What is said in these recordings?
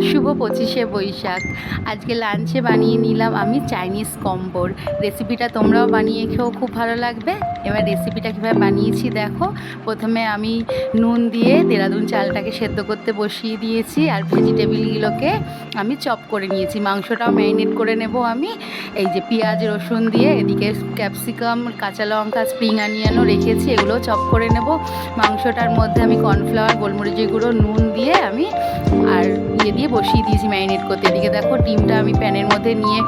শুভ 25শে বৈশাখ। আজকে লাঞ্চে বানিয়ে নিলাম আমি চাইনিজ কম্বোর রেসিপিটা। তোমরাও বানিয়ে খেও, খুব ভালো লাগবে। এবার রেসিপিটা কীভাবে বানিয়েছি দেখো। প্রথমে আমি নুন দিয়ে দেরাদুন চালটাকে সেদ্ধ করতে বসিয়ে দিয়েছি, আর ভেজিটেবিলগুলোকে আমি চপ করে নিয়েছি। মাংসটাও ম্যারিনেট করে নেব আমি। এই যে পেঁয়াজ রসুন দিয়ে, এদিকে ক্যাপসিকাম, কাঁচা লঙ্কা, স্প্রিং অনিয়নও রেখেছি, এগুলোও চপ করে নেব। মাংসটার মধ্যে আমি কর্নফ্লাওয়ার, গোলমরিচের গুঁড়ো, নুন দিয়ে আমি আর দিয়ে বসিয়ে দিয়েছি ম্যারিনেট করতে। এদিকে দেখো ডিমটা আমি প্যানের মধ্যে নিয়ে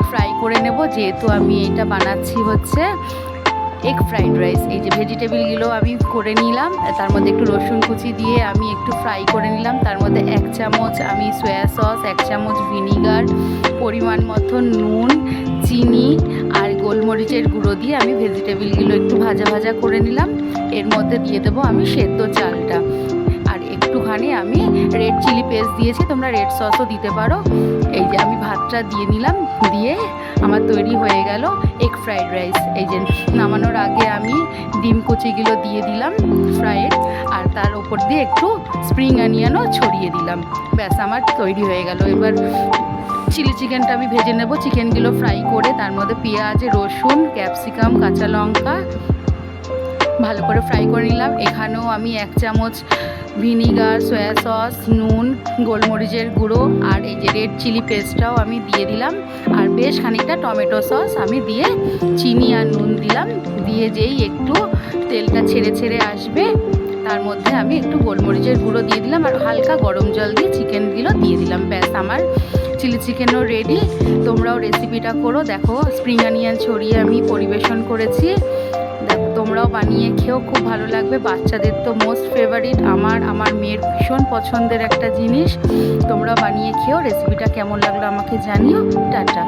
ফ্রাই করে নেব, যেহেতু আমি এটা বানাচ্ছি হচ্ছে এগ ফ্রাইড রাইস। এই যে ভেজিটেবিলগুলো আমি করে নিলাম, তার মধ্যে একটু রসুন কুচি দিয়ে আমি একটু ফ্রাই করে নিলাম। তার মধ্যে 1 চামচ আমি সয়া সস, 1 চামচ ভিনিগার, পরিমাণ মতো নুন, চিনি আর গোলমরিচের গুঁড়ো দিয়ে আমি ভেজিটেবিলগুলো একটু ভাজা ভাজা করে নিলাম। এর মধ্যে দিয়ে দেবো আমি সেদ্ধ চালটা, আর একটুখানি আমি রেড চিলি পেস্ট দিয়েছি, তোমরা রেড সসও দিতে পারো। এই যে আমি ভাতটা দিয়ে নিলাম, দিয়ে আমার তৈরি হয়ে গেল এগ ফ্রাইড রাইস। এই যে নামানোর আগে আমি ডিম কুচিগুলো দিয়ে দিলাম ফ্রাইড, আর তার ওপর দিয়ে একটু স্প্রিং অনিয়নও ছড়িয়ে দিলাম। ব্যাস আমার তৈরি হয়ে গেল। এবার চিলি চিকেনটা আমি ভেজে নেব। চিকেনগুলো ফ্রাই করে তার মধ্যে পেঁয়াজ, রসুন, ক্যাপসিকাম, কাঁচা লঙ্কা ভালো করে ফ্রাই করে নিলাম। এখানেও আমি 1 চামচ ভিনিগার, সয়া সস, নুন, গোলমরিচের গুঁড়ো আর এই যে রেড চিলি পেস্টটাও আমি দিয়ে দিলাম, আর বেশ খানিকটা টমেটো সস আমি দিয়ে চিনি আর নুন দিলাম। দিয়ে যেই একটু তেলটা ছেড়ে ছেড়ে আসবে, তার মধ্যে আমি একটু গোলমরিচের গুঁড়ো দিয়ে দিলাম, আর হালকা গরম জল দিয়ে চিকেনগুলো দিয়ে দিলাম। ব্যাস আমার চিলি চিকেনও রেডি। তোমরাও রেসিপিটা করো। দেখো স্প্রিং অনিয়ন ছড়িয়ে আমি পরিবেশন করেছি। দেখো তোমরাও বানিয়ে খেও, খুব ভালো লাগবে। বাচ্চাদের তো মোস্ট ফেভারিট, আমার মেয়ের ভীষণ পছন্দের একটা জিনিস। তোমরাও বানিয়ে খেও। রেসিপিটা কেমন লাগলো আমাকে জানিও। টাটা।